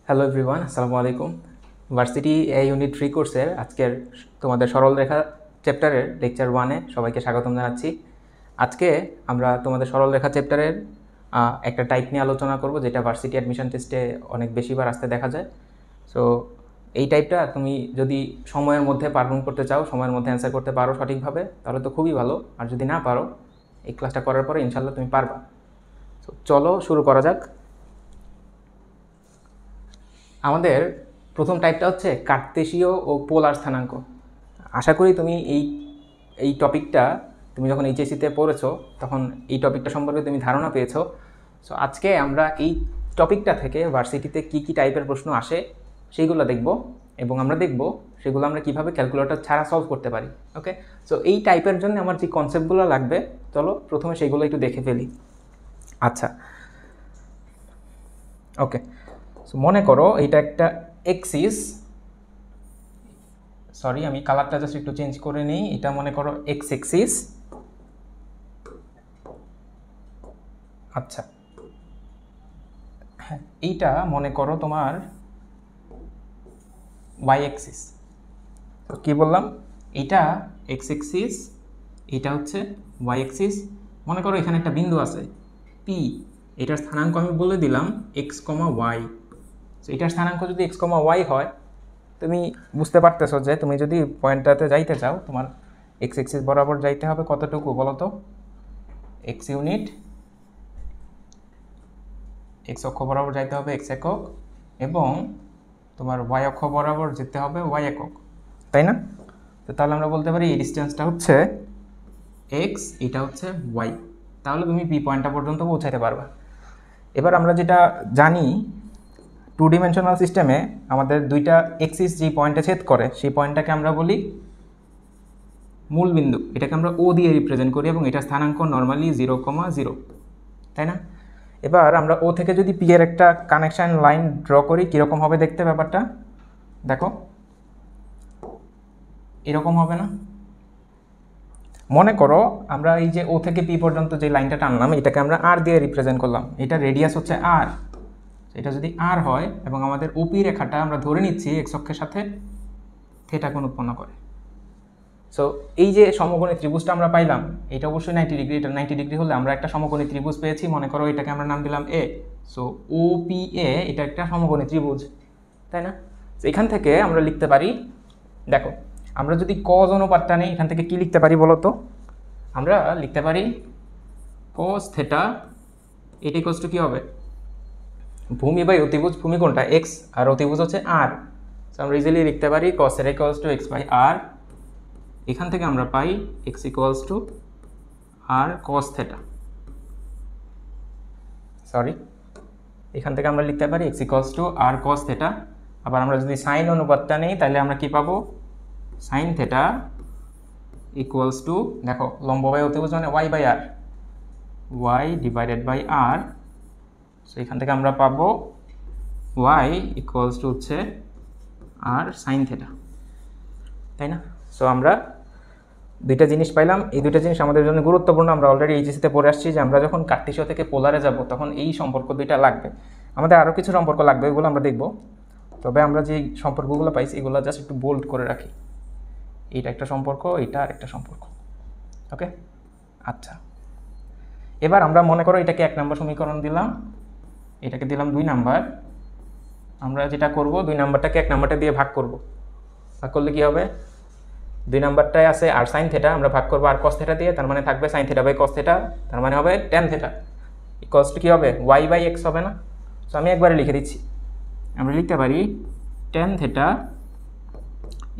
Hello everyone, আসসালামু আলাইকুম। Varsity unit 3 কোর্সের আজকের তোমাদের সরল রেখা চ্যাপ্টারের লেকচার 1-এ সবাইকে স্বাগতম জানাচ্ছি। আজকে আমরা তোমাদের সরল রেখা চ্যাপ্টারের একটা টাইপ নিয়ে আলোচনা করব, যেটা ভার্সিটি অ্যাডমিশন টেস্টে অনেক বেশিবার আসতে দেখা যায়। সো এই টাইপটা তুমি যদি সময়ের মধ্যে পারফর্ম করতে চাও, সময়ের মধ্যে অ্যান্সার করতে পারো সঠিকভাবে, তাহলে তো খুবই ভালো। আর যদি না পারো, এই ক্লাসটা করার পরে ইনশাল্লাহ তুমি পারবা। সো চলো শুরু করা যাক। আমাদের প্রথম টাইপটা হচ্ছে কার্তেশীয় ও পোলার স্থানাঙ্ক। আশা করি তুমি এই টপিকটা তুমি যখন এইচএসসিতে পড়েছো তখন এই টপিকটা সম্পর্কে তুমি ধারণা পেয়েছো। সো আজকে আমরা এই টপিকটা থেকে ভার্সিটিতে কী কী টাইপের প্রশ্ন আসে সেইগুলো দেখব, এবং আমরা দেখব সেগুলো আমরা কীভাবে ক্যালকুলেটর ছাড়া সলভ করতে পারি। ওকে, সো এই টাইপের জন্য আমার যে কনসেপ্টগুলো লাগবে, চলো প্রথমে সেগুলো একটু দেখে ফেলি। আচ্ছা, ওকে, সো মনে করো এটা একটা এক্সিস, সরি আমি কালারটা জাস্ট একটু চেঞ্জ করে নিই। এটা মনে করো এক্স এক্সিস। আচ্ছা, হ্যাঁ, এইটা মনে করো তোমার ওয়াই এক্সিস। তো কী বললাম, এইটা এক্স এক্সিস, এইটা হচ্ছে ওয়াই এক্সিস। মনে করো এখানে একটা বিন্দু আছে পি, এটার স্থানাঙ্ক আমি বলে দিলাম এক্স কমা ওয়াই। তো এটার স্থানাঙ্ক যদি এক্স কমা ওয়াই হয়, তুমি বুঝতে পারতেছো যে তুমি যদি পয়েন্টটাতে যাইতে চাও, তোমার এক্স এক্সিস বরাবর যাইতে হবে কতটুকু বলো তো? এক্স ইউনিট, এক্স অক্ষ বরাবর যাইতে হবে এক্স একক, এবং তোমার ওয়াই অক্ষ বরাবর যেতে হবে ওয়াই একক, তাই না? তো তাহলে আমরা বলতে পারি এই ডিস্টেন্সটা হচ্ছে এক্স, এটা হচ্ছে ওয়াই। তাহলে তুমি পি পয়েন্টটা পর্যন্ত পৌঁছাতে পারবা। এবার আমরা যেটা জানি, টু ডিমেনশনাল সিস্টেমে আমাদের দুইটা এক্সিস যেই পয়েন্টে ছেদ করে সেই পয়েন্টটাকে আমরা বলি মূল বিন্দু। এটাকে আমরা ও দিয়ে রিপ্রেজেন্ট করি, এবং এটা স্থানাঙ্ক নর্মালি 0,0, তাই না? এবার আমরা ও থেকে যদি পি এর একটা কানেকশান লাইন ড্র করি, কীরকম হবে দেখতে ব্যাপারটা? দেখো, এরকম হবে না? মনে করো আমরা এই যে ও থেকে পি পর্যন্ত যে লাইনটা টানলাম, এটাকে আমরা আর দিয়ে রিপ্রেজেন্ট করলাম। এটা রেডিয়াস হচ্ছে আর। এটা যদি আর হয় এবং আমাদের ওপি রেখাটা আমরা ধরে নিচ্ছি এক্স অক্ষের সাথে থিটা কোণ উৎপন্ন করে। সো এই যে সমকোণী ত্রিভুজটা আমরা পাইলাম, এটা অবশ্যই 90 ডিগ্রি। এটা 90 ডিগ্রি হলে আমরা একটা সমকোণী ত্রিভুজ পেয়েছি। মনে করো এটাকে আমরা নাম দিলাম এ। সো ও পি এ, এটা একটা সমকোণী ত্রিভুজ, তাই না? তো এখান থেকে আমরা লিখতে পারি, দেখো আমরা যদি কজ অনুপাতটা নেই, এখান থেকে কি লিখতে পারি বলো তো? আমরা লিখতে পারি কস থেটা, এটা ইকুয়ালস টু কী হবে? ভূমি বাই অতিভুজ, ভূমি কোনটা? এক্স, আর অতিভুজ হচ্ছে আর। সো আমরা ইজিলি লিখতে পারি cos theta equals to X by R. এখান থেকে আমরা পাই X equals to R cos theta, sorry এখান থেকে আমরা লিখতে পারি X equals to R cos theta. আবার আমরা যদি সাইন অনুপাতটা নেই, তাহলে আমরা কি পাবো? সাইন থেটা ইকুয়ালস টু, দেখো লম্ব বাই অতিভুজ মানে y by r, y divided by r. So এখান থেকে আমরা পাবো ওয়াই ইকুয়ালস টু হচ্ছে আর সাইন থেটা, তাই না? সো আমরা দুইটা জিনিস পাইলাম। এই দুইটা জিনিস আমাদের জন্য গুরুত্বপূর্ণ। আমরা অলরেডি এইচএসসিতে পড়ে আসছি যে আমরা যখন কার্টেসীয় থেকে পোলারে যাব, তখন এই সম্পর্ক দুইটা লাগবে। আমাদের আরও কিছু সম্পর্ক লাগবে, এগুলো আমরা দেখব। তবে আমরা যে সম্পর্কগুলো পাইছি এগুলো জাস্ট একটু বোল্ড করে রাখি। এইটা একটা সম্পর্ক, এইটা আর একটা সম্পর্ক। ওকে, আচ্ছা, এবার আমরা মনে করো এটাকে 1 নম্বর সমীকরণ দিলাম, এটাকে দিলাম 2 নাম্বার। আমরা যেটা করব, 2 নাম্বারটাকে 1 নাম্বারটা দিয়ে ভাগ করব। ভাগ করলে কি হবে? 2 নাম্বারটায় আছে আর সাইন থেটা, আমরা ভাগ করবো আর কস থেটা দিয়ে, তার মানে থাকবে sine theta by cos theta, তার মানে হবে ট্যান থেটা ইকুয়ালস টু কী হবে? ওয়াই বাই এক্স হবে না? সো আমি একবারে লিখে দিচ্ছি। আমরা লিখতে পারি ট্যান থেটা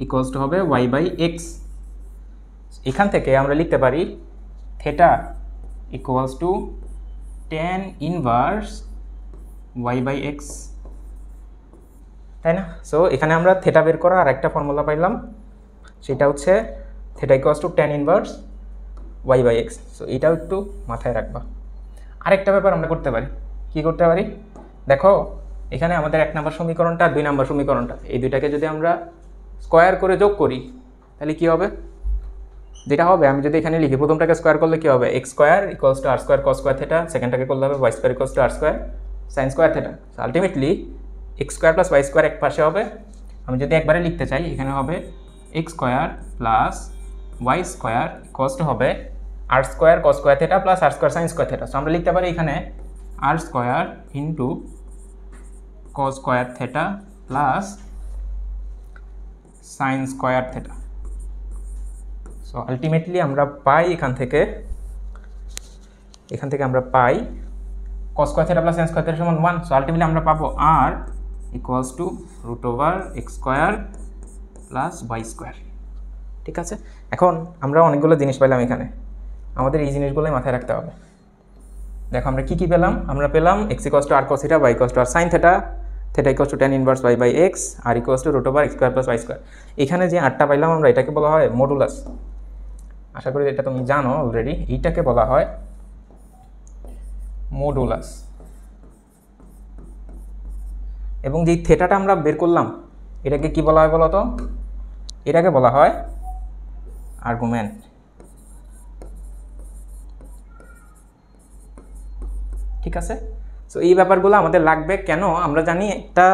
ইকুয়ালস টু হবে ওয়াই বাই এক্স। এখান থেকে আমরা লিখতে পারি theta equals to tan inverse y by x, তাই না? সো এখানে আমরা থেটা বের করা আর একটা ফর্মুলা পাইলাম, সেটা হচ্ছে theta equals to tan inverse y by x. So এটাও একটু মাথায় রাখবা। আরেকটা ব্যাপার আমরা করতে পারি, কি করতে পারি? দেখো এখানে আমাদের 1 নম্বর সমীকরণটা আর 2 নম্বর সমীকরণটা, এই দুইটাকে যদি আমরা স্কোয়ার করে যোগ করি, তাহলে কি হবে? যেটা হবে, আমি যদি এখানে লিখি, প্রথমটাকে স্কোয়ার করলে কি হবে? X square equals to R square cos square theta. সেকেন্ডটাকে করলে হবে Y square equals to R square sine square theta. Ultimately X square plus Y square এক পাশে হবে, আমি যদি একবারে লিখতে চাই এখানে হবে X square plus Y square equals to হবে R square cos square theta plus R square sine square theta. So আমরা লিখতে পারি এখানে R square into cos square theta plus sine square theta. So ultimately আমরা পাই এখান থেকে আমরা পাই cos square theta plus sin square theta সমান 1। সো আলটিমেটলি আমরা পাবো r equals to root over X square plus Y square. ঠিক আছে, এখন আমরা অনেকগুলো জিনিস পেলাম এখানে, আমাদের এই জিনিসগুলোই মাথায় রাখতে হবে। দেখো আমরা কি পেলাম, আমরা পেলাম x equals to r cos theta y equals to r sin theta, theta equals to tan inverse y by x, r equals to root over x square plus Y square. এখানে যে আরটা পাইলাম আমরা, এটাকে বলা হয় মডুলাস। আশা করি এটা তুমি জানো অলরেডি, এইটাকে বলা হয় মডুলাস। এবং যে থেটাটা আমরা বের করলাম এটাকে কি বলা হয় বলো তো, এটাকে বলা হয় আর্গুমেন্ট। ঠিক আছে, সো এই ব্যাপারগুলো আমাদের লাগবে কেন, আমরা জানি একটা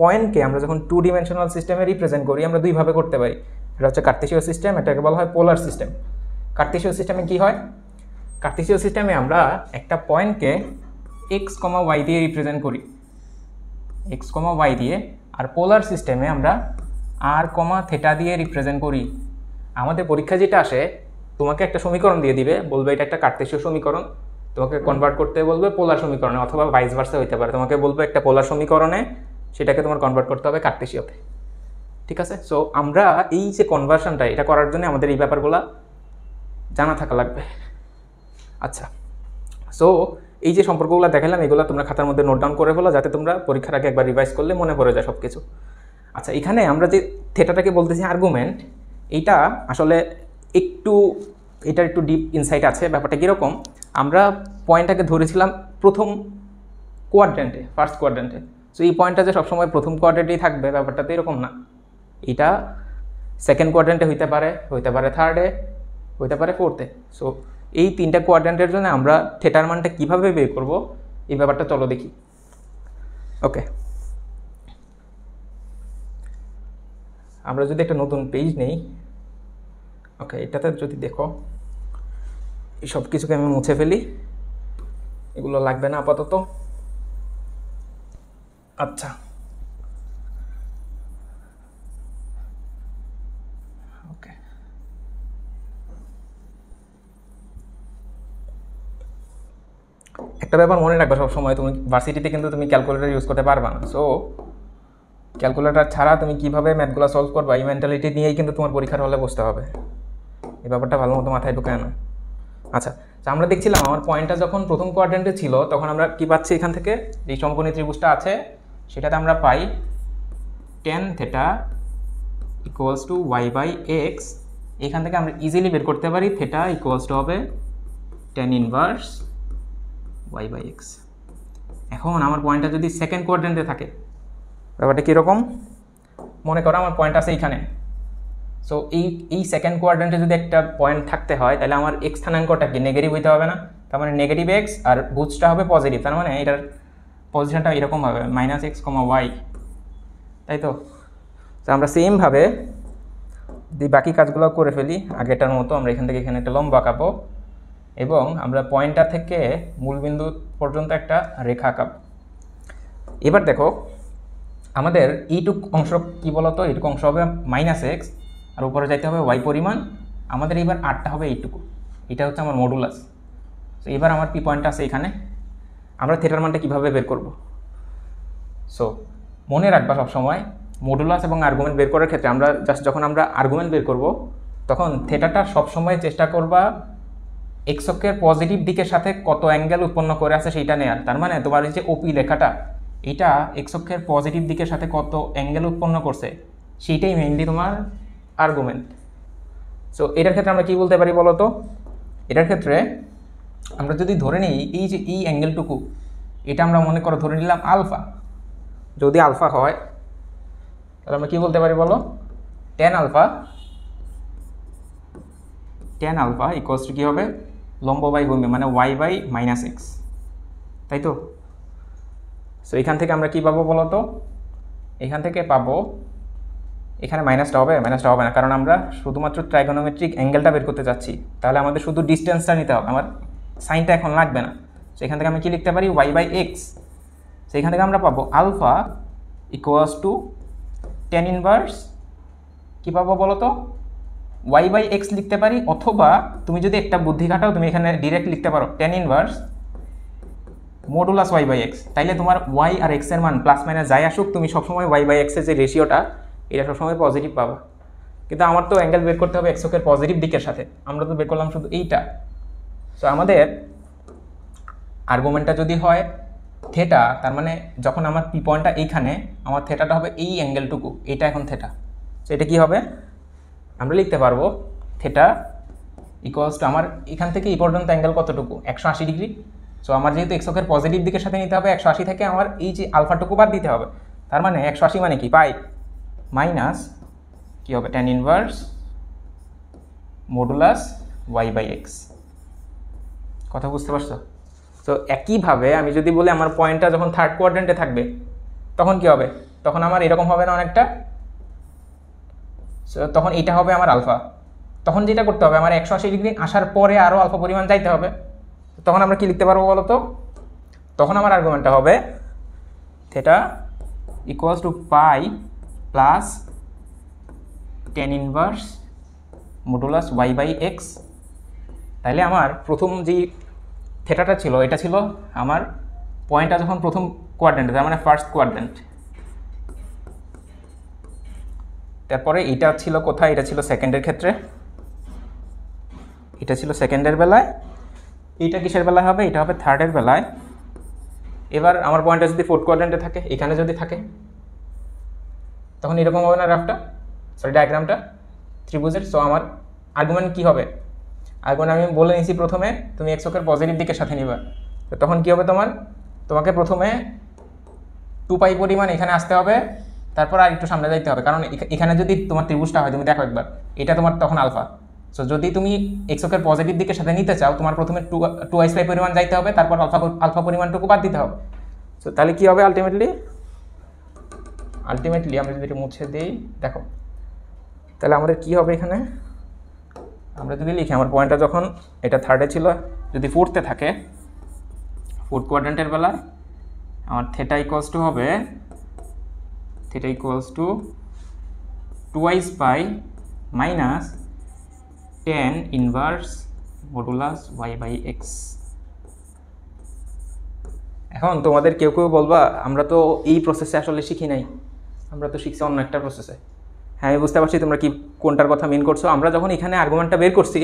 পয়েন্টকে আমরা যখন 2 ডিমেনশনাল সিস্টেমে রিপ্রেজেন্ট করি আমরা দুইভাবে করতে পারি। এটা হচ্ছে কার্তেশীয় সিস্টেম, এটাকে বলা হয় পোলার সিস্টেম। কার্তেশীয় সিস্টেমে কি হয়, কার্তেশীয় সিস্টেমে আমরা একটা পয়েন্টকে এক্স কমা ওয়াই দিয়ে রিপ্রেজেন্ট করি, এক্স কমা ওয়াই দিয়ে। আর পোলার সিস্টেমে আমরা আর কমা থেটা দিয়ে রিপ্রেজেন্ট করি। আমাদের পরীক্ষা যেটা আসে, তোমাকে একটা সমীকরণ দিয়ে দিবে, বলবে এটা একটা কার্তেশীয় সমীকরণ, তোমাকে কনভার্ট করতে বলবে পোলার সমীকরণে, অথবা ভাইস ভার্সা হইতে পারে, তোমাকে বলবে একটা পোলার সমীকরণে সেটাকে তোমার কনভার্ট করতে হবে কার্তেশীয়তে। ঠিক আছে, সো আমরা এই যে কনভার্সনটা এটা করার জন্য আমাদের এই ব্যাপারগুলো জানা থাকা লাগবে। আচ্ছা, সো এই যে সম্পর্কগুলো দেখালাম এগুলো তোমরা খাতার মধ্যে নোট ডাউন করে ফেলো, যাতে তোমরা পরীক্ষার আগে একবার রিভাইজ করলে মনে পড়ে যায় সব কিছু। আচ্ছা, এখানে আমরা যে থেটাটাকে বলতেছি আর্গুমেন্ট, এইটা আসলে এটার একটু ডিপ ইনসাইট আছে। ব্যাপারটা কীরকম, আমরা পয়েন্টটাকে ধরেছিলাম প্রথম কোয়াড্রেন্টে, ফার্স্ট কোয়াড্রেন্টে। সো এই পয়েন্টটা যে সবসময় প্রথম কোয়াড্রেন্টেই থাকবে ব্যাপারটা তো এরকম না, এটা সেকেন্ড কোয়াড্রেন্টে হইতে পারে থার্ডে, হইতে পারে ফোর্থে। সো এই 3টা কোয়াড্রেন্টের জন্য আমরা থেটার মানটা কীভাবে বের করব এই ব্যাপারটা চলো দেখি। ওকে, আমরা যদি একটা নতুন পেজ নেই, ওকে, এটাতে যদি দেখো এই সব কিছুকে আমি মুছে ফেলি, এগুলো লাগবে না আপাতত। আচ্ছা, ওকে, একটা ব্যাপার মনে রাখবে সবসময়, তুমি ভার্সিটিতে কিন্তু তুমি ক্যালকুলেটর ইউজ করতে পারবা না। সো ক্যালকুলেটর ছাড়া তুমি কীভাবে ম্যাথগুলো সলভ করবা এই মেন্টালিটি নিয়েই কিন্তু তোমার পরীক্ষার হলে বসতে হবে। এই ব্যাপারটা ভালো মতো মাথায় ঢুকায় না। আচ্ছা, আমরা দেখছিলাম আমার পয়েন্টটা যখন প্রথম কোয়াড্রেন্টে ছিল তখন আমরা কি পাচ্ছি, এখান থেকে যে সমকোণী ত্রিভুজটা আছে সেটাতে আমরা পাই tan theta equals to y by x. এখান থেকে আমরা ইজিলি বের করতে পারি থেটা ইকুয়ালস টু হবে tan inverse y by x. এখন আমার পয়েন্টটা যদি সেকেন্ড কোয়াড্রেন্টে থাকে ব্যাপারটা কীরকম, মনে করো আমার পয়েন্ট আছে এইখানে। সো এই সেকেন্ড কোয়াড্রেন্টে যদি একটা পয়েন্ট থাকতে হয় তাহলে আমার এক্স স্থানাঙ্কটা কি নেগেটিভ হইতে হবে না, তার মানে নেগেটিভ এক্স আর ভুজটা হবে পজিটিভ, তার মানে এটার পজিশনটা এরকম হবে মাইনাস এক্স কমা ওয়াই, তাই তো। তো আমরা সেমভাবে যদি বাকি কাজগুলো করে ফেলি আগেটার মতো, আমরা এখান থেকে এখানে একটা লম্ব আঁকাবো এবং আমরা পয়েন্টটা থেকে মূলবিন্দু পর্যন্ত একটা রেখা আঁকাবো। এবার দেখো আমাদের এইটুক অংশ কী বলতো, এইটুকু অংশ হবে মাইনাস এক্স আর উপরে যাইতে হবে ওয়াই পরিমাণ। আমাদের এবার আরটা হবে এইটুকু, এটা হচ্ছে আমার মডুলাস। সো এবার আমার পি পয়েন্টটা আছে এখানে, আমরা থেটার মানটা কীভাবে বের করব। সো মনে রাখবা সবসময় মডুলাস এবং আর্গুমেন্ট বের করার ক্ষেত্রে আমরা জাস্ট যখন আমরা আর্গুমেন্ট বের করব তখন থেটাটা সবসময় চেষ্টা করবা এক্স অক্ষের পজিটিভ দিকের সাথে কত অ্যাঙ্গেল উৎপন্ন করে আছে সেইটা নেয়ার। তার মানে তোমার এই যে ওপি লেখাটা এটা এক্স অক্ষের পজিটিভ দিকের সাথে কত অ্যাঙ্গেল উৎপন্ন করছে সেইটাই মেইনলি তোমার আর্গুমেন্ট। সো এটার ক্ষেত্রে আমরা কী বলতে পারি বলো তো, এটার ক্ষেত্রে আমরা যদি ধরে নিই এই যে এই অ্যাঙ্গেলটুকু এটা আমরা মনে করো ধরে নিলাম আলফা, যদি আলফা হয় তাহলে আমরা কী বলতে পারি বলো, tan আলফা ইকুয়ালস টু কী হবে, লম্ব বাই ভূমি মানে ওয়াই বাই মাইনাস এক্স, তাই তো। সো এখান থেকে আমরা কী পাবো বলো তো, এখান থেকে পাবো, এখানে মাইনাসটা হবে না, কারণ আমরা শুধুমাত্র ট্রাইগোনোমেট্রিক অ্যাঙ্গেলটা বের করতে যাচ্ছি। তাহলে আমাদের শুধু ডিস্টেন্সটা নিতে হবে, আমার সাইনটা এখন লাগবে না। সেখান থেকে আমি কি লিখতে পারি, y/x। সেইখান থেকে আমরা পাবো alpha equals to tan inverse, কী পাবো বলো তো, y/x লিখতে পারি, অথবা তুমি যদি একটা বুদ্ধি খাটাও তুমি এখানে ডিরেক্ট লিখতে পারো tan ইনভার্স মডুলাস y/x। তাইলে তোমার y আর x এর মান প্লাস মাইনাস যাই আসুক, তুমি সবসময় y/x এর যে রেশিওটা এটা সবসময় পজিটিভ পাবা। কিন্তু আমার তো অ্যাঙ্গেল বের করতে হবে x অক্ষের পজিটিভ দিকের সাথে, আমরা তো বের করলাম শুধু এইটা। সো আমাদের আর্গুমেন্টটা যদি হয় থেটা, তার মানে যখন আমার পি পয়েন্টটা এইখানে, আমার থেটাটা হবে এই অ্যাঙ্গেলটুকু, এটা এখন থেটা। সো এটা কী হবে, আমরা লিখতে পারবো থেটা ইকুয়ালস টু, আমার এখান থেকে এই পর্যন্ত অ্যাঙ্গেল কতটুকু, 180 ডিগ্রি। সো আমার যেহেতু এক্স অক্ষের পজিটিভ দিকের সাথে নিতে হবে, 180 থেকে আমার এই যে আলফাটুকু বাদ দিতে হবে। তার মানে 180 মানে কি, পাই মাইনাস কী হবে tan ইনভার্স মডুলাস y/x। কথা বুঝতে পারছো? তো একইভাবে আমি যদি বলি আমার পয়েন্টটা যখন থার্ড কোয়াড্রেন্টে থাকবে, তখন কি হবে, তখন আমার এরকম হবে না অনেকটা, তখন এটা হবে আমার আলফা। তখন যেটা করতে হবে, আমার 180 ডিগ্রি আসার পরে আরও আলফা পরিমাণ যাইতে হবে। তখন আমরা কি লিখতে পারবো বলো তো, তখন আমার আর্গুমেন্টটা হবে থেটা ইকুয়ালস টু পাই plus tan inverse modulus y/x। তাইলে আমার প্রথম যে থেটাটা ছিল, এটা ছিল আমার পয়েন্টটা যখন প্রথম কোয়াড্রেন্টে, তার মানে ফার্স্ট কোয়াড্রেন্ট। তারপরে এটা ছিল কোথায়, এটা ছিল সেকেন্ডের ক্ষেত্রে, এটা ছিল সেকেন্ডের বেলায়, এইটা কিসের বেলায় হবে, এটা হবে থার্ডের বেলায়। এবার আমার পয়েন্টটা যদি ফোর্থ কোয়াড্রেন্টে থাকে, এখানে যদি থাকে, তখন এরকম হবে না গ্রাফটা, সরি ডায়াগ্রামটা ত্রিভুজের। সো আমার আর্গুমেন্ট কী হবে, আর্গুমেন্ট আমি বলে নিয়েছি প্রথমে তুমি এক্স অক্ষের পজিটিভ দিকের সাথে নিবা। তো তখন কী হবে, তোমাকে প্রথমে 2π পরিমাণ এখানে আসতে হবে, তারপর আর একটু সামনে যাইতে হবে, কারণ এখানে যদি তোমার ত্রিভুজটা হয়, তুমি দেখো একবার, এটা তোমার তখন আলফা। সো যদি তুমি এক্স অক্ষের পজিটিভ দিকের সাথে নিতে চাও, তোমার প্রথমে 2π পরিমাণ যাইতে হবে, তারপর আলফা পরিমাণটুকু বাদ দিতে হবে। সো তাহলে কী হবে আলটিমেটলি আমরা যদি এটা মুছে দিই, দেখো তাহলে আমাদের কী হবে, এখানে আমরা যদি লিখি আমার পয়েন্টটা যখন এটা থার্ডে ছিল, যদি ফোর্থে থাকে, ফোর্থ কোয়াড্রেন্টের বেলা, আমার থেটা ইকুয়ালস টু হবে 2π minus tan inverse modulus y/x। এখন তোমাদের কেউ বলবা আমরা তো এই প্রসেসে আসলে শিখি নাই, আমরা তো শিখছি অন্য একটা প্রসেসে। হ্যাঁ, আমি বুঝতে পারছি তোমরা কি কোনটার কথা মেন করছো। আমরা যখন এখানে আর্গুমেন্টটা বের করছি,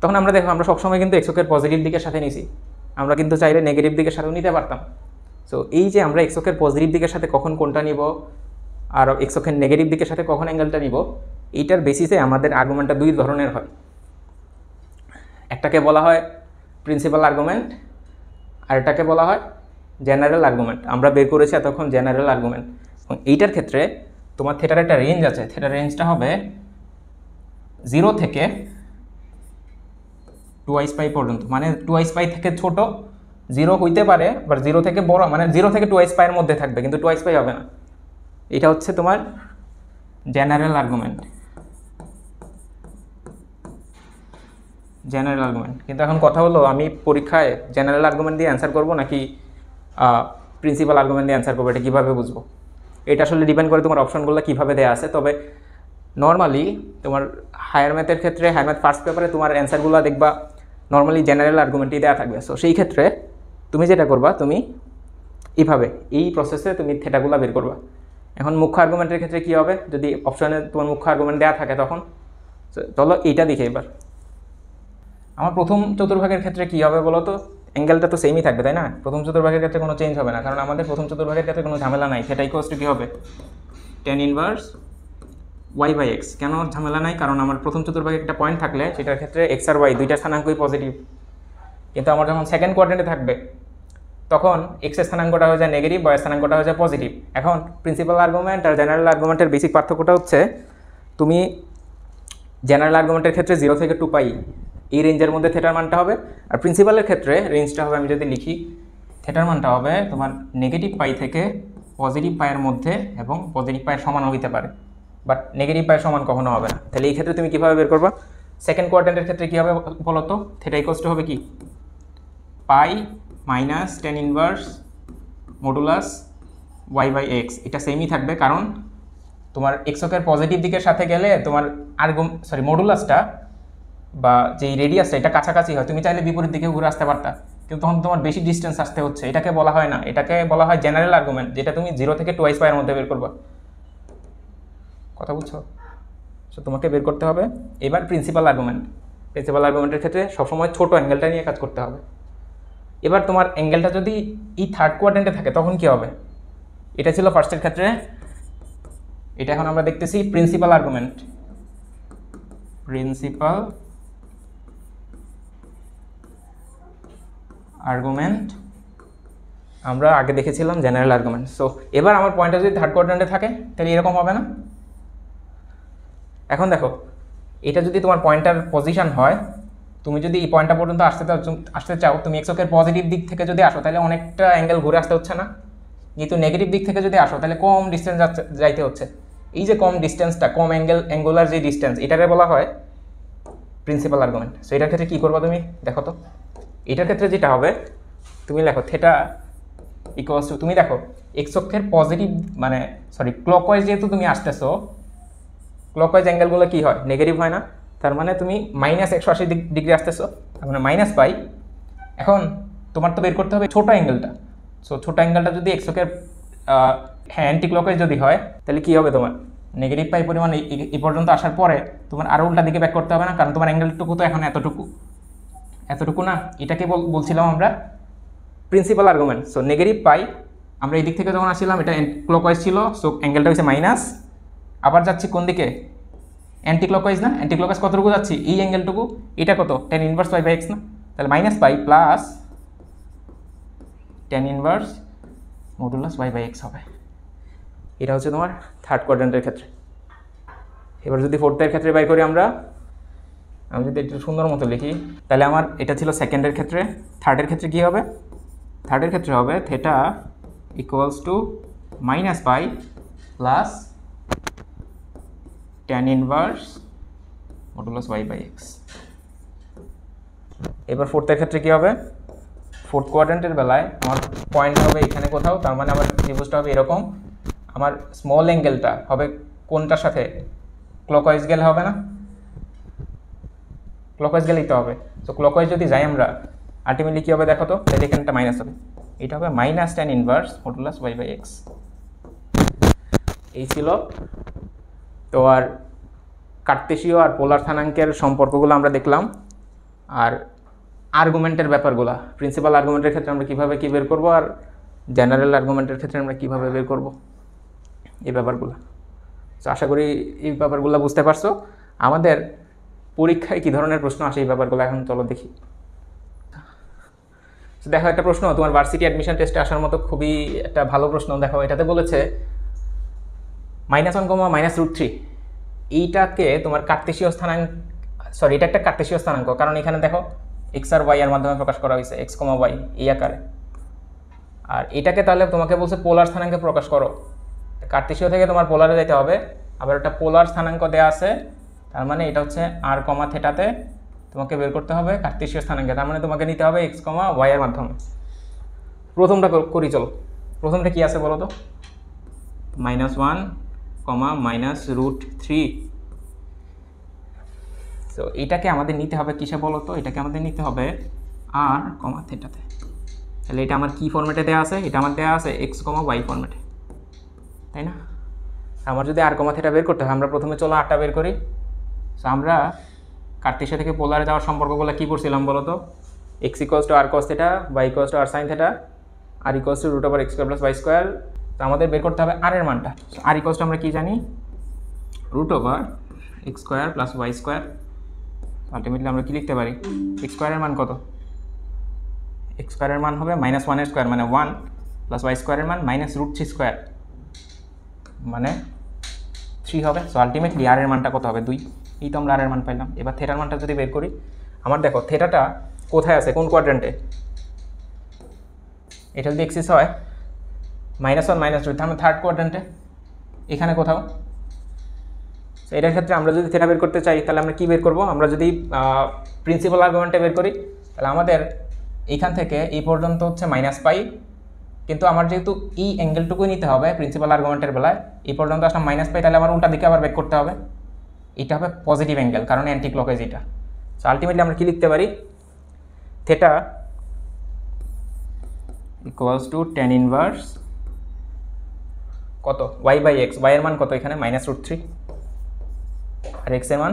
তখন আমরা দেখো আমরা সবসময় কিন্তু এক্স অক্ষের পজিটিভ দিকের সাথে নিয়েছি, আমরা কিন্তু চাইলে নেগেটিভ দিকের সাথেও নিতে পারতাম। সো এই যে আমরা এক্স অক্ষের পজিটিভ দিকের সাথে কখন কোনটা নিব, আর এক্স অক্ষের নেগেটিভ দিকের সাথে কখন অ্যাঙ্গেলটা নিব, এইটার বেসিসে আমাদের আর্গুমেন্টটা দুই ধরনের হয়। একটাকে বলা হয় প্রিন্সিপাল আর্গুমেন্ট, আর এটাকে বলা হয় জেনারেল আর্গুমেন্ট। আমরা বের করেছি এতক্ষণ জেনারেল আর্গুমেন্ট। এবং এইটার ক্ষেত্রে তোমার থেটার একটা রেঞ্জ আছে, থেটার রেঞ্জটা হবে 0 থেকে 2π পর্যন্ত, মানে 2π থেকে ছোট 0 হইতে পারে, বা 0 থেকে বড়, মানে 0 থেকে 2π এর মধ্যে থাকবে, কিন্তু 2π হবে না। এটা হচ্ছে তোমার জেনারেল আর্গুমেন্ট। কিন্তু এখন কথা হলো, আমি পরীক্ষায় জেনারেল আর্গুমেন্ট দিয়ে অ্যান্সার করবো নাকি প্রিন্সিপাল আর্গুমেন্ট দিয়ে অ্যান্সার করবো, এটা কীভাবে বুঝবো? এটা আসলে ডিপেন্ড করে তোমার অপশনগুলো কীভাবে দেওয়া আছে। তবে নর্মালি তোমার হায়ার ম্যাথের ক্ষেত্রে, হায়ার ম্যাথ ফার্স্ট পেপারে তোমার অ্যান্সারগুলো দেখবা নর্মালি জেনারেল আর্গুমেন্টই দেওয়া থাকবে। সো সেই ক্ষেত্রে তুমি যেটা করবা, তুমি এইভাবে এই প্রসেসে তুমি থেটাগুলো বের করবা। এখন মুখ্য আর্গুমেন্টের ক্ষেত্রে কী হবে, যদি অপশনে তোমার মুখ্য আর্গুমেন্ট দেওয়া থাকে, তখন চলো এইটা দেখে এবার আমার প্রথম চতুর্ভাগের ক্ষেত্রে কী হবে বলো তো, অ্যাঙ্গেলটা তো সেমই থাকবে, তাই না? প্রথম চতুর্ভাগের ক্ষেত্রে কোনো চেঞ্জ হবে না, কারণ আমাদের প্রথম চতুর্ভাগের ক্ষেত্রে কোনো ঝামেলা নাই। সেটা ইকুয়ালস টু কী হবে, tan ইনভার্স y/x। কেন ঝামেলা নাই, কারণ আমার প্রথম চতুর্ভাগে একটা পয়েন্ট থাকলে সেটার ক্ষেত্রে x আর y দুইটা স্থানাঙ্কই পজিটিভ, কিন্তু আমার যখন সেকেন্ড কোয়াড্রেন্টে থাকবে, তখন x এর স্থানাঙ্কটা হয়ে যায় নেগেটিভ, y এর স্থানাঙ্কটা হয়ে যায় পজিটিভ। এখন প্রিন্সিপাল আর্গুমেন্ট আর জেনারেল আর্গুমেন্টের বেসিক পার্থক্যটা হচ্ছে, তুমি জেনারেল আর্গুমেন্টের ক্ষেত্রে 0 থেকে 2π এই রেঞ্জের মধ্যে থেটার মানটা হবে, আর প্রিন্সিপালের ক্ষেত্রে রেঞ্জটা হবে, আমি যদি লিখি থেটার মানটা হবে তোমার -π থেকে পজিটিভ পায়ের মধ্যে এবং পজিটিভ পায়ের সমানও হইতে পারে, বাট নেগেটিভ পায়ের সমান কখনো হবে না। তাহলে এই ক্ষেত্রে তুমি কীভাবে বের করবা? সেকেন্ড কোয়াড্রেন্টের ক্ষেত্রে কী হবে বলো তো? থিটা ইকুয়ালস টু হবে কি pi minus tan inverse modulus Y by X. এটা সেমই থাকবে, কারণ তোমার এক্স অক্ষের পজিটিভ দিকের সাথে গেলে তোমার মডুলাসটা বা যেই রেডিয়াসটা এটা কাছাকাছি হয়, তুমি চাইলে বিপরীত দিকে ঘুরে আসতে পারতা, কিন্তু তখন তোমার বেশি ডিস্টেন্স আসতে হচ্ছে। এটাকে বলা হয় না, এটাকে বলা হয় জেনারেল আর্গুমেন্ট, যেটা তুমি 0 থেকে 2 পায়ের মধ্যে বের করবা। কথা বুঝছো? সো তোমাকে বের করতে হবে এবার প্রিন্সিপাল আর্গুমেন্ট। প্রিন্সিপাল আর্গুমেন্টের ক্ষেত্রে সবসময় ছোট অ্যাঙ্গেলটা নিয়ে কাজ করতে হবে। এবার তোমার অ্যাঙ্গেলটা যদি এই থার্ড কোয়াড্রেন্টে থাকে তখন কি হবে? এটা ছিল ফার্স্টের ক্ষেত্রে, এটা এখন আমরা দেখতেছি প্রিন্সিপাল আর্গুমেন্ট। প্রিন্সিপাল আর্গুমেন্ট আমরা আগে দেখেছিলাম জেনারেল আর্গুমেন্ট। সো এবার আমার পয়েন্টটা যদি থার্ড কোয়াড্রেন্টে থাকে তাহলে এরকম হবে না? এখন দেখো, এটা যদি তোমার পয়েন্টার পজিশন হয়, তুমি যদি এই পয়েন্টটা পর্যন্ত আসতে চাও, তুমি এক্স অক্ষের পজিটিভ দিক থেকে যদি আসো তাহলে অনেকটা অ্যাঙ্গেল ঘুরে আসতে হচ্ছে না? কিন্তু নেগেটিভ দিক থেকে যদি আসো তাহলে কম ডিস্টেন্স যাইতে হচ্ছে। এই যে কম ডিস্টেন্সটা, কম অ্যাঙ্গুলার যে ডিস্টেন্স, এটাকে বলা হয় প্রিন্সিপাল আর্গুমেন্ট। সো এটার ক্ষেত্রে কী করবা তুমি দেখো তো? এটার ক্ষেত্রে যেটা হবে, তুমি দেখো থিটা ইকুয়ালস টু, তুমি দেখো এক্স অক্ষের পজিটিভ ক্লকওয়াইজ যেহেতু তুমি আসতেছো, ক্লকওয়াইজ অ্যাঙ্গেলগুলো কী হয়? নেগেটিভ হয় না? তার মানে তুমি মাইনাস 180 ডিগ্রি আসতেছো, তার মানে মাইনাস পাই। এখন তোমার তো বের করতে হবে ছোটো অ্যাঙ্গেলটা। সো ছোটো অ্যাঙ্গেলটা যদি এক্স অক্ষের অ্যান্টি ক্লকওয়াইজ যদি হয় তাহলে কী হবে? তোমার নেগেটিভ পাই পরিমাণ এই পর্যন্ত আসার পরে তোমার আরও উল্টা দিকে ব্যাক করতে হবে না, কারণ তোমার অ্যাঙ্গেলটুকু তো এখন এতটুকু না। এটাকে বলছিলাম আমরা প্রিন্সিপাল আর্গুমেন্ট। সো নেগেটিভ পাই, আমরা এই দিক থেকে যখন আসছিলাম এটা ক্লকওয়াইজ ছিল, সো অ্যাঙ্গেলটা হচ্ছে মাইনাস। আবার যাচ্ছি কোন দিকে? অ্যান্টি ক্লকওয়াইজ না? অ্যান্টি ক্লকওয়াইজ কতটুকু যাচ্ছি? এই অ্যাঙ্গেলটুকু। এটা কত? Tan inverse y by x না? তাহলে minus pi plus tan inverse modulus Y by x হবে। এটা হচ্ছে তোমার থার্ড কোয়াড্রেন্টের ক্ষেত্রে। এবার যদি ফোর্থের ক্ষেত্রে বাই করি আমি যদি একটু সুন্দর মতো লিখি, তাহলে আমার এটা ছিল সেকেন্ডের ক্ষেত্রে। থার্ডের ক্ষেত্রে কী হবে? থার্ডের ক্ষেত্রে হবে theta equals to minus pi plus tan inverse modulus Y by x. এবার ফোর্থের ক্ষেত্রে কী হবে? ফোর্থ কোয়াড্রেন্টের বেলায় আমার পয়েন্ট হবে এখানে কোথাও, তার মানে আমার ত্রিভুজটা হবে এরকম। আমার স্মল অ্যাঙ্গেলটা হবে কোনটার সাথে? ক্লকওয়াইজ গেলে হবে না? ক্লকওয়াইজ গেলেই তো হবে। সো ক্লকওয়াইজ যদি যাই আমরা, আলটিমেটলি কী হবে দেখো তো? তাহলে এখানটা মাইনাস হবে, এটা হবে minus tan inverse modulus Y by x. এই ছিল তো। আর কার্তেশীয় আর পোলার স্থানাঙ্কের সম্পর্কগুলো আমরা দেখলাম, আর আর্গুমেন্টের ব্যাপারগুলো, প্রিন্সিপাল আর্গুমেন্টের ক্ষেত্রে আমরা কীভাবে কী বের করবো, আর জেনারেল আর্গুমেন্টের ক্ষেত্রে আমরা কীভাবে বের করবো, এই ব্যাপারগুলো। তো আশা করি এই ব্যাপারগুলো বুঝতে পারছো। আমাদের পরীক্ষায় কী ধরনের প্রশ্ন আসে এই ব্যাপারগুলো এখন চলো দেখি। দেখো একটা প্রশ্ন তোমার ভার্সিটি অ্যাডমিশন টেস্টে আসার মতো খুবই একটা ভালো প্রশ্ন। দেখো এটাতে বলেছে -1, -√3 এইটাকে তোমার কার্তেশীয় স্থানাঙ্ক, এটা একটা কার্তেশীয় স্থানাঙ্ক, কারণ এখানে দেখো এক্স আর ওয়াই এর মাধ্যমে প্রকাশ করা হয়েছে, এক্স, ওয়াই এই আকারে। আর এটাকে তাহলে তোমাকে বলছে পোলার স্থানাঙ্কে প্রকাশ করো। কার্তেশীয় থেকে তোমার পোলারে যেতে হবে, আবার একটা পোলার স্থানাঙ্ক দেওয়া আছে, তার মানে এটা হচ্ছে আর কমা থেটাতে তোমাকে বের করতে হবে কার্তেশীয় স্থানাঙ্কে, তার মানে তোমাকে নিতে হবে এক্স, ওয়াই এর মাধ্যমে। প্রথমটা করি চলো। প্রথমটা কি আছে বলো তো? -1, -√3। তো এটাকে আমাদের নিতে হবে কিসে বলো তো? এটাকে আমাদের নিতে হবে আর কমা থেটাতে। তাহলে এটা আমার কি ফরম্যাটে দেওয়া আছে? এটা আমার দেওয়া আছে এক্স, ওয়াই ফরম্যাটে, তাই না? আমার যদি আর কমা থেটা বের করতে হয়, আমরা প্রথমে চলো আরটা বের করি। সো আমরা কার্তেশীয় থেকে পোলারে যাওয়ার সম্পর্কগুলো কী করছিলাম বলো তো? X equals to R cos theta, Y equals to r sine theta, r equals to √x² + y²। তো আমাদের বের করতে হবে আর এর মানটা। আর ইকুয়ালস টু আমরা কি জানি? √x² + y²। আলটিমেটলি আমরা কি লিখতে পারি? x² এর মান কত? x² এর মান হবে -1 এর স্কোয়ার মানে 1, প্লাস y² এর মান -√3² মানে 3 হবে। সো আলটিমেটলি আর এর মানটা কত হবে? 2। এই তো আমরা আর এর মান পাইলাম। এবার থেটার মানটা যদি বের করি, আমার দেখো থেটাটা কোথায় আছে, কোন কোয়াড্রেন্টে? এটা যদি এক্সিস হয় -1 -2 তার মানে থার্ড কোয়াড্রেন্টে এখানে কোথাও। এটার ক্ষেত্রে আমরা যদি থিটা বের করতে চাই তাহলে আমরা কি বের করব, আমরা যদি প্রিন্সিপাল আর্গুমেন্টে বের করি তাহলে আমাদের এইখান থেকে এই পর্যন্ত হচ্ছে -π, কিন্তু আমার যেহেতু এই অ্যাঙ্গেলটুকুই নিতে হবে প্রিন্সিপাল আর্গুমেন্টের বেলায়, এই পর্যন্ত আসলে -π, তাহলে আমার উল্টা দিকে আবার বের করতে হবে। এটা হবে পজিটিভ অ্যাঙ্গেল, কারণ অ্যান্টি ক্লকওয়াইজ এটা। সো আলটিমেটলি আমরা কি লিখতে পারি, theta equals to tan inverse কত y/x, y এর মান কত এখানে -√3 আর x এর মান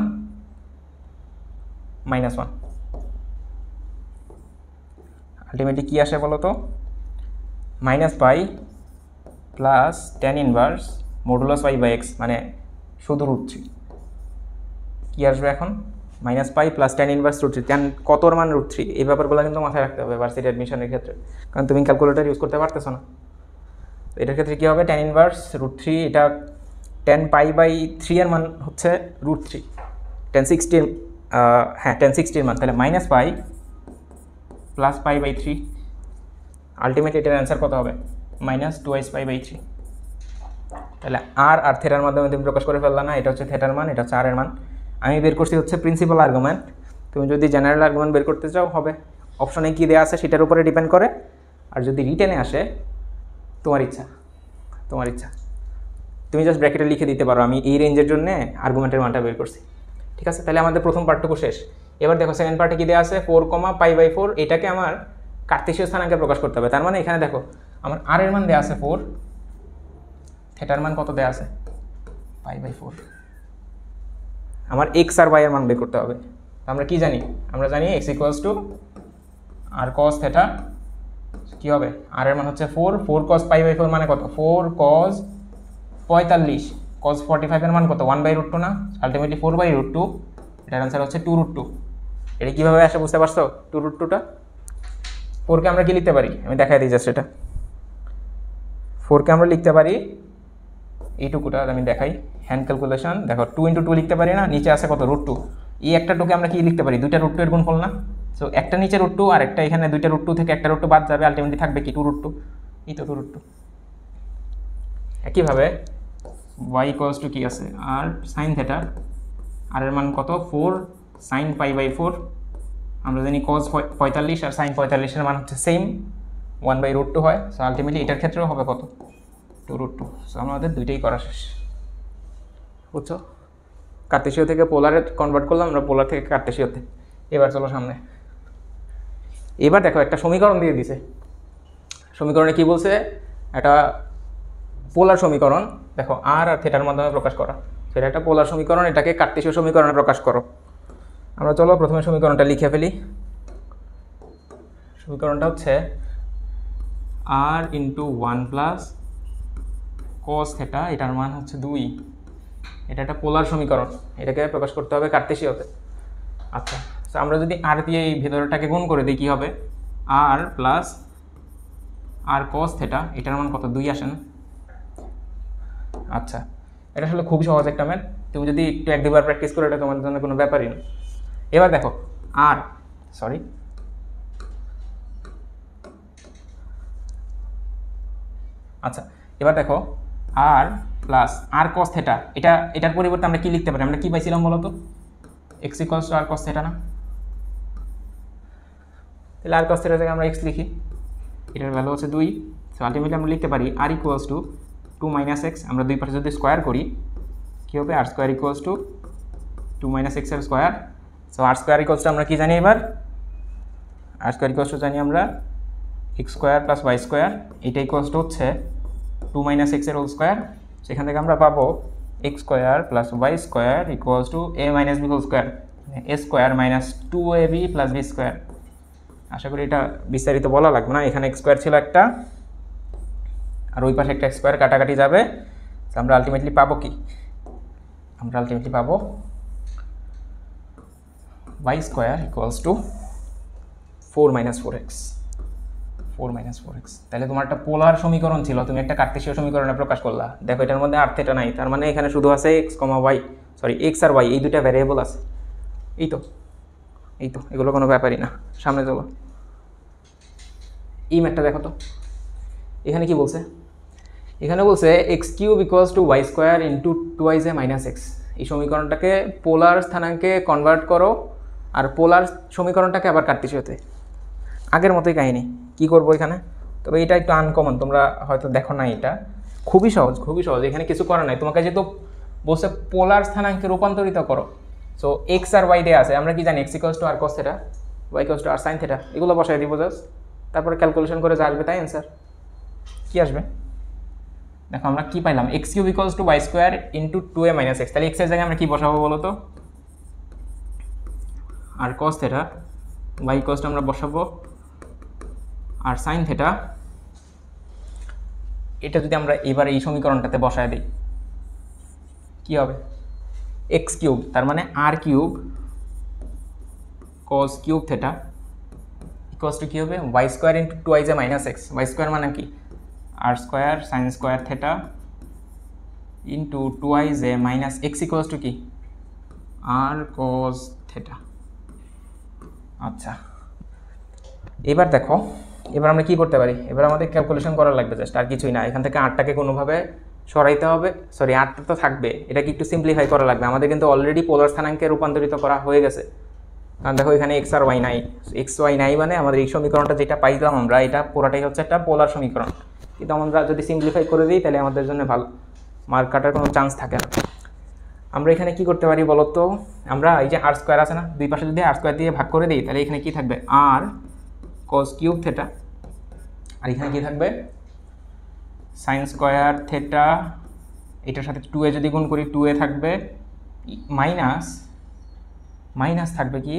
-1। আলটিমেটলি কি আসে বলো তো, -π plus tan inverse modulus y/x মানে শুধু √3। কি আসবে এখন, -π প্লাস tan ইনভার্স √3, tan কতর মান √3, এই ব্যাপারগুলো কিন্তু মাথায় রাখতে হবে ভার্সিটি অ্যাডমিশনের ক্ষেত্রে, কারণ তুমি ক্যালকুলেটর ইউজ করতে পারতেছো না। এটার ক্ষেত্রে কী হবে, tan ইনভার্স √3, এটা tan π/3 এর মান হচ্ছে √3, tan 60 হ্যাঁ tan 60 এর মান, তাহলে -π প্লাস π/3, আলটিমেটলি এটার অ্যান্সার কত হবে -2 π/3। তাহলে আর থিটার মাধ্যমে তুমি প্রকাশ করে ফেললা না, এটা হচ্ছে থিটার মান, এটা হচ্ছে r এর মান। আমি বের করছি হচ্ছে প্রিন্সিপাল আর্গুমেন্ট, তুমি যদি জেনারেল আর্গুমেন্ট বের করতে চাও হবে অপশনে কী দেওয়া আছে সেটার উপরে ডিপেন্ড করে, আর যদি রিটেনে আসে তোমার ইচ্ছা, তুমি জাস্ট ব্র্যাকেটে লিখে দিতে পারো আমি এই রেঞ্জের জন্য আর্গুমেন্টের মানটা বের করছি। ঠিক আছে, তাহলে আমাদের প্রথম পার্টটুকু শেষ। এবার দেখো সেকেন্ড পার্টে কী দেওয়া আছে, 4, π/4, এটাকে আমার কার্তেশীয় স্থানাঙ্কে প্রকাশ করতে হবে। তার মানে এখানে দেখো আমার আর এর মান দেওয়া আছে 4, থিটার মান কত দেওয়া আছে π/4, আমার এক্স আর ওয়াই এর মান বের করতে হবে। আমরা কি জানি, আমরা জানি x = r cos θ, কী হবে আর এর মান হচ্ছে 4 cos π/4 মানে কত, 4 cos 45, cos 45 এর মান কত 1/√2 না, আলটিমেটলি 4/√2, এটার অ্যান্সার হচ্ছে 2√2। এটা কীভাবে আসে বুঝতে পারছো, 2√2টা 4কে আমরা কি লিখতে পারি, আমি দেখাই দিই জাস্ট, এটা 4কে আমরা লিখতে পারি এইটুকুটা আমি দেখাই, হ্যান্ড ক্যালকুলেশন দেখো 2 × 2 লিখতে পারি না, নিচে আছে কত √2, এই একটা টুকে আমরা কি লিখতে পারি, দুইটা √2 এর গুণফল না। সো একটা নিচে √2 আর একটা এখানে, দুইটা √2 থেকে একটা √2 বাদ যাবে, আলটিমেটলি থাকবে কি 2√2, এই তো 2√2। একইভাবে y = কি আছে আর sin θ, আর এর মান কত 4 sin π/4, আমরা জানি cos 45 আর sin 45 এর মান হচ্ছে সেম 1/√2 হয়। সো আলটিমেটলি এটার ক্ষেত্রেও হবে কত 2√2। সো আমাদের দুইটাই করা শেষ, বুঝছো, কার্তেশীয় থেকে পোলারে কনভার্ট করলাম আমরা, পোলার থেকে কার্তেশীয়তে। এবার চলো সামনে, এবার দেখো একটা সমীকরণ দিয়ে দিছে, সমীকরণে কি বলছে, একটা পোলার সমীকরণ, দেখো আর থিটার মাধ্যমে প্রকাশ করা, সেটা একটা পোলার সমীকরণ, এটাকে কার্তেশীয় সমীকরণে প্রকাশ করো। আমরা চলো প্রথমে সমীকরণটা লিখে ফেলি। সমীকরণটা হচ্ছে r × 1 + cos θ, এটার মান হচ্ছে 2, এটা একটা পোলার সমীকরণ, এটাকে প্রকাশ করতে হবে কার্তেশীয়তে। আচ্ছা, তো আমরা যদি আর দিয়ে এই ভেতরটাকে গুণ করে দিই কী হবে, r + r cos θ, এটার মান কত 2 আসে না। আচ্ছা, এটা আসলে খুব সহজ একটা ম্যাথ, তুমি যদি একটু 1-2 বার প্র্যাকটিস করো এটা তোমার জন্য কোনো ব্যাপারই না। এবার দেখো আচ্ছা এবার দেখো r + r cos θ, এটার পরিবর্তে আমরা কি লিখতে পারি, আমরা কি পাইছিলাম বলো তো, x = r cos θ না, তাহলে r cos θ থেকে আমরা x লিখি, এটার ভ্যালু হচ্ছে 2। সো আলটিমেটলি আমরা লিখতে পারি r = 2 - x, আমরা দুই পাশে যদি স্কোয়ার করি কী হবে, r² = 2 - x এর স্কোয়ার। সো r² আমরা কি জানি, এবার r² জানি আমরা x² + y², এটা হচ্ছে 2 - x এর হোল স্কোয়ার। সেখান থেকে আমরা পাবো x² + y² = a - b whole square, a² - 2ab + b²। আশা করি এটা বিস্তারিত বলা লাগবে না, এখানে x² ছিল একটা আর ওই পাশে একটা x² কাটাকাটি যাবে। আমরা আলটিমেটলি পাবো কি, আমরা আলটিমেটলি পাবো y² = 4 - 4x, 4 - 4x। তাহলে তোমার একটা পোলার সমীকরণ ছিল, তুমি একটা কার্তেশীয় সমীকরণে প্রকাশ করলা। দেখো এটার মধ্যে r θ নাই, তার মানে এখানে শুধু আছে x, y, x আর y, এই দুইটা ভ্যারিয়েবল আছে। এই তো এগুলো কোনো ব্যাপারই না। সামনে চলো, এই ম্যাথটা দেখো তো, এখানে কি বলছে, এখানে বলছে x cube equals to Y square into two Y J minus x. এই সমীকরণটাকে পোলার স্থানাঙ্কে কনভার্ট করো আর পোলার সমীকরণটাকে আবার কার্টেসীয়তে। আগের মতোই কাহিনী। কি করবো এখানে? তবে এটা একটু আনকমন, তোমরা হয়তো দেখো না। এটা খুবই সহজ, খুবই সহজ। এখানে কিছু করার নাই, তোমাকে যেহেতু বলছে পোলার স্থানাঙ্কে রূপান্তরিত করো। সো এক্স আর ওয়াই দেওয়া আছে, আমরা কি জানি x equals to R cos theta, Y equals to r sine theta. এগুলো বসাই দিব জাস্ট, তারপরে ক্যালকুলেশন করে যা আসবে তাই অ্যান্সার। কী আসবে দেখো, আমরা কি পাইলাম? X cube equals to Y square into two A minus X. তাহলে এক্সের জায়গায় আমরা কি বসাবো বলো তো? R cos theta. Y equals to আমরা বসাবো আর সাইন থেটা। এটা যদি আমরা এবার এই সমীকরণটাতে বসায় দিই কি হবে? এক্স কিউব, তার মানে R cube cos cube theta equals to কী হবে? Y square into two Y J minus X. Y square মানে কি? R square sine square theta into two Y J minus X equals to কি? R cos theta. আচ্ছা, এবার দেখো, এবার আমরা কি করতে পারি? এবার আমাদের ক্যালকুলেশন করা লাগবে জাস্ট, আর কিছুই না। এখান থেকে আটটাকে কোনোভাবে সরাইতে হবে। সরি, আটটা তো থাকবে, এটাকে একটু সিম্পলিফাই করা লাগবে। আমাদের কিন্তু অলরেডি পোলার স্থানাঙ্কে রূপান্তরিত করা হয়ে গেছে। কারণ দেখো এখানে এক্স আর ওয়াই নাই, এক্স ওয়াই নাই মানে আমাদের এই সমীকরণটা যেটা পাইলাম আমরা, এটা পুরাটাই হচ্ছে একটা পোলার সমীকরণ। কিন্তু আমরা যদি সিম্পলিফাই করে দিই তাহলে আমাদের জন্য ভালো, মার্ক কাটার কোনো চান্স থাকে না। আমরা এখানে কি করতে পারি বলো তো? আমরা এই যে আর স্কোয়ার আছে না, দুই পাশে যদি আর স্কোয়ার দিয়ে ভাগ করে দিই তাহলে এখানে কি থাকবে? আর কস কিউব থেটা, আর এখানে কি থাকবে? Sign square theta. এটার সাথে টু এ যদি গুণ করি টু এ থাকবে, মাইনাস মাইনাস থাকবে কি?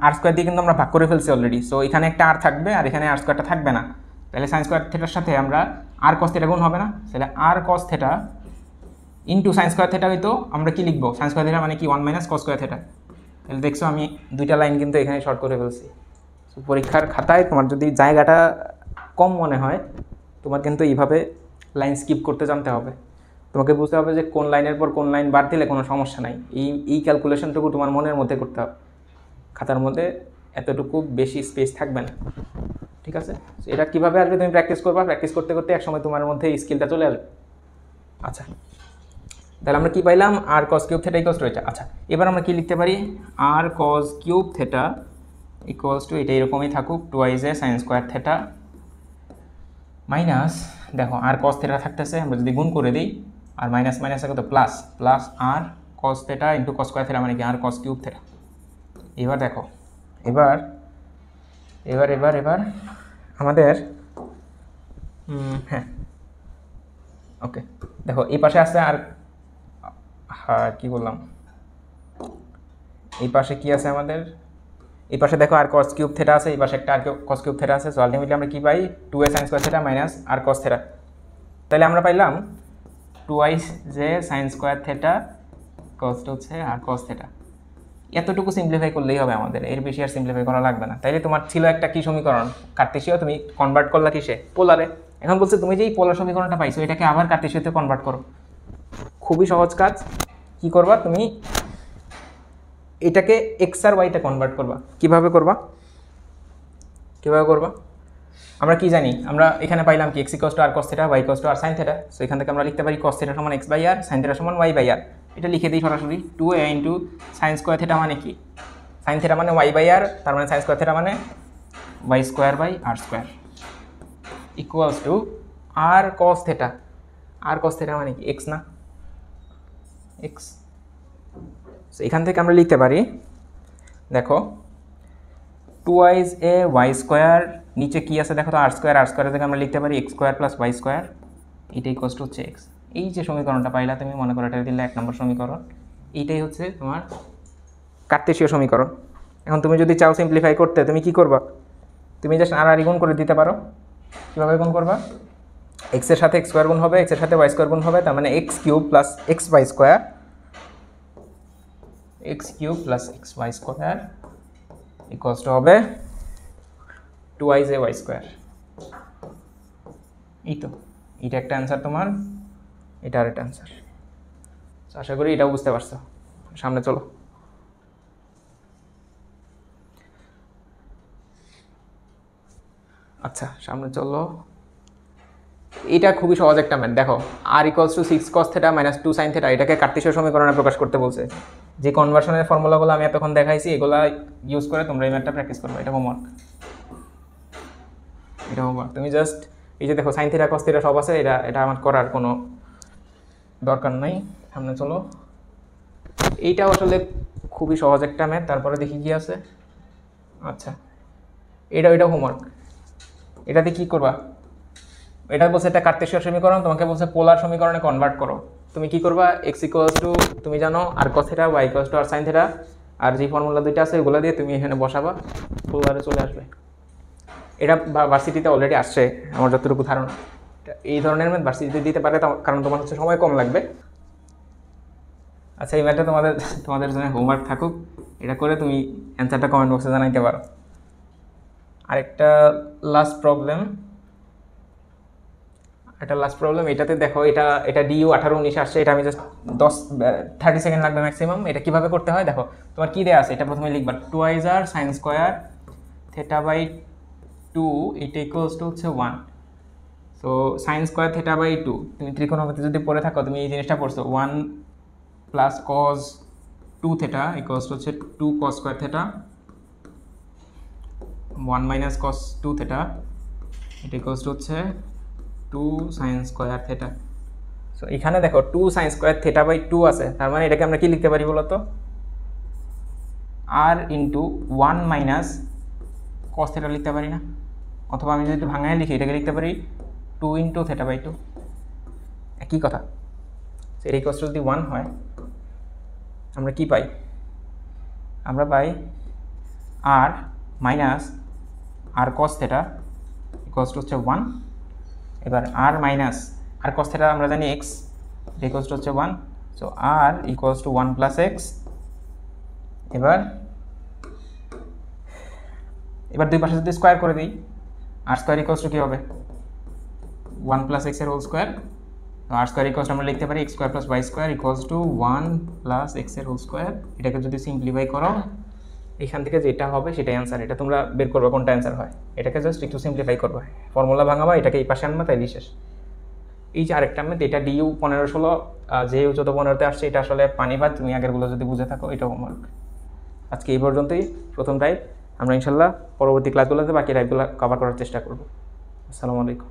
আর স্কোয়ার দিয়ে কিন্তু আমরা ভাগ করে ফেলছি অলরেডি। সো এখানে একটা আর থাকবে আর এখানে আর স্কোয়ারটা থাকবে না। তাহলে সাইন স্কোয়ার থেটার সাথে আমরা আর কস থেটা গুণ হবে না? তাহলে R cos theta into sine square theta হইতো আমরা কি লিখবো? সাইন স্কোয়ার থেটা মানে কি? One minus cos square theta. তাহলে দেখছো আমি দুইটা লাইন কিন্তু এখানে শর্ট করে ফেলছি। পরীক্ষার খাতায় তোমার যদি জায়গাটা কম মনে হয়, তোমার কিন্তু এইভাবে লাইন স্কিপ করতে জানতে হবে। তোমাকে বুঝতে হবে যে কোন লাইনের পর কোন লাইন বাদ দিলে কোনো সমস্যা নাই। এই ক্যালকুলেশনটুকু তোমার মনের মধ্যে করতে হবে। খাতার মধ্যে এতটুকু বেশি স্পেস থাকবে না, ঠিক আছে? এটা কীভাবে আসবে? তুমি প্র্যাকটিস করবা, প্র্যাকটিস করতে করতে একসময় তোমার মধ্যে এই স্কিলটা চলে আসবে। আচ্ছা, তাহলে আমরা কি পাইলাম? R cos cube theta equals to এটা। আচ্ছা, এবার আমরা কি লিখতে পারি? R cos cube theta equals to এটা এরকমই থাকুক, two Y J sine square theta minus, দেখো আর কস থেটা থাকতেছে, আমরা যদি গুণ করে দিই আর মাইনাস মাইনাস কত? Plus, plus R cos theta into cos square theta মানে কি? R cos cube theta. এবার দেখো, এবার এবার এবার এবার আমাদের হ্যাঁ ওকে, দেখো এই পাশে আছে আর হ্যাঁ কী বললাম, এই পাশে কি আছে আমাদের? এই পাশে দেখো আর কস কিউব থেটা আছে, এই পাশে একটা আর কস কিউব থেটা আছে। সো আলটিমেটলি আমরা কি পাই? Two a sine square theta minus r cos theta. তাহলে আমরা পাইলাম two Y J sine square theta cos হচ্ছে আর কস থেটা। এতটুকু সিম্পলিফাই করলেই হবে আমাদের, এর বেশি আর সিম্পলিফাই করা লাগবে না। তাইলে তোমার ছিল একটা কি সমীকরণ? কার্টেসীয়, তুমি কনভার্ট করলা কিসে? পোলারে। এখন বলছে তুমি যে এই পোলার সমীকরণটা পাইছো এটাকে আবার কার্টেসীয়তে কনভার্ট করো। খুবই সহজ কাজ। কি করবা তুমি? এটাকে এক্স আর ওয়াইতে কনভার্ট করবা। কিভাবে করবা? আমরা কি জানি? আমরা এখানে পাইলাম কি? X equals to R cos theta, Y equals to r sine theta. So এখান থেকে আমরা লিখতে পারি কস থেটা সমান x by r, sine theta সমান ওয়াই বাই আর। এটা লিখে দিই সরাসরি, two a into sine square theta মানে কি? সাইন থেটা মানে ওয়াই বাই আর, তার মানে সাইন স্কোয়ার থেটা মানে y square by r square equals to R cos theta. আর কস থেটা মানে কি? এক্স না? এক্স। সো এখান থেকে আমরা লিখতে পারি, দেখো two wise A Y square, নিচে কি আছে দেখো তো? আর স্কোয়ার। আর স্কোয়ার থেকে আমরা লিখতে পারি x square plus Y square, এটাই কষ্ট হচ্ছে এক্স। এই যে সমীকরণটা পাইলা তুমি, মনে করো এটা দিলে 1 নম্বর সমীকরণ, এইটাই হচ্ছে তোমার কার্টেসীয় সমীকরণ। এখন তুমি যদি চাও সিম্পলিফাই করতে, তুমি কি করবা? তুমি জাস্ট আর আর গুণ করে দিতে পারো। কীভাবে গুণ করবা? এক্সের সাথে এক্স স্কোয়ার গুণ হবে, এক্সের সাথে ওয়াই স্কোয়ার গুণ হবে, তার মানে X cube plus X Y square, X cube plus X Y square equals to হবে two Y J Y square. এই তো, এটা একটা অ্যান্সার তোমার, এটা আর একটা অ্যান্সার। আশা করি এটাও বুঝতে পারছো। সামনে চলো। আচ্ছা সামনে চলো। এটা খুবই সহজ একটা ম্যাথ। দেখো R equals to 6 cos theta minus 2 sin theta, এটাকে কার্তেশীয় সমীকরণে প্রকাশ করতে বলছে। যে কনভার্সনের ফর্মুলাগুলো আমি এতক্ষণ দেখাইছি এগুলা ইউজ করে তোমরা এই ম্যাথটা প্র্যাকটিস করবে। এটা হোমওয়ার্ক, এটা হোমওয়ার্ক। তুমি জাস্ট এই যে দেখো sin থিটা cos থিটা সব আছে, এটা আমার করার কোনো দরকার নাই। সামনে চলো, এইটাও আসলে খুবই সহজ একটা ম্যাথ। তারপরে দেখি কি আছে। আচ্ছা, এটা হোমওয়ার্ক। এটাতে কি করবা, এটা বলছে এটা কার্তেশীয় সমীকরণ, তোমাকে বলছে পোলার সমীকরণে কনভার্ট করো। তুমি কি করবা, x ইকুয়ালস টু তুমি জানো R cos theta, y equals to R sin theta, আর যে ফর্মুলা দুইটা আছে ওগুলো দিয়ে তুমি এখানে বসাবা, পোলারে চলে আসবে। এটা ভার্সিটিতে অলরেডি আসছে আমার যতটুকু ধারণা। এই ধরনের ম্যাথ ভার্সিটিতে দিতে পারে, কারণ তোমার হচ্ছে সময় কম লাগবে। আচ্ছা, এই ম্যাথটা তোমাদের জন্য হোমওয়ার্ক থাকুক, এটা করে তুমি অ্যান্সারটা কমেন্ট বক্সে জানাইতে পারো। আরেকটা লাস্ট প্রবলেম, এটাতে দেখো এটা ডিইউ 18-19 আসছে। এটা আমি জাস্ট 30 সেকেন্ড লাগবে ম্যাক্সিমাম। এটা কিভাবে করতে হয় দেখো, তোমার কি দেওয়া আছে এটা প্রথমে লিখবা, 2r sin square theta by 2 এটা ইকুয়ালস টু হচ্ছে 1। So sin square theta by 2, তুমি ত্রিকোণমিতি যদি পড়ে থাকো তুমি এই জিনিসটা পড়ছো, 1 plus cos 2 theta equals to হচ্ছে 2 cos square theta, 1 minus cos 2 theta এটা ইকুয়ালস টু হচ্ছে 2 sin স্কোয়ার থিটা। সো এখানে দেখো 2 sin স্কোয়ার থিটা বাই 2 আছে, তার মানে এটাকে আমরা কি লিখতে পারি বলো তো, r into 1 minus cos theta লিখতে পারি না? অথবা আমি যদি ভাঙায় লিখি এটাকে লিখতে পারি 2 ইন্টু থিটা বাই 2, একই কথা। এটা ইকুয়ালস টু যদি 1 হয় আমরা কি পাই, আমরা পাই r minus r cos theta equals to হচ্ছে 1। এবার r minus r cos theta আমরা জানি x ইকুয়ালস টু হচ্ছে 1, so r equals two 1 plus x। এবার দুই পাশে যদি স্কোয়ার করে দিই, r স্কোয়ার ইকুয়ালস টু কী হবে, 1 প্লাস x এর হোল স্কোয়ার। তো r স্কোয়ার ইকুয়ালস আমরা লিখতে পারি x square plus y square equals two 1 plus x এর হোল স্কোয়ার। এটাকে যদি সিম্পলিফাই করো এখান থেকে যেটা হবে সেটাই অ্যান্সার। এটা তোমরা বের করবে কোনটা অ্যান্সার হয়, এটাকে জাস্ট একটু সিম্পলিফাই করবে, ফর্মুলা ভাঙাবা, এটাকে এই পাশে আনবা, তাই বিশেষ। এই যে আরেকটা ম্যাথ, এটা ডিইউ 15-16 যে 14-15-তে আসছে, এটা আসলে পানিবাদ, তুমি আগেরগুলো যদি বুঝে থাকো এটা হোমওয়ার্ক। আজকে এই পর্যন্তই প্রথম টাইপ। আমরা ইনশাল্লাহ পরবর্তী ক্লাসগুলোতে বাকি টাইপগুলো কভার করার চেষ্টা করব। আসসালামু আলাইকুম।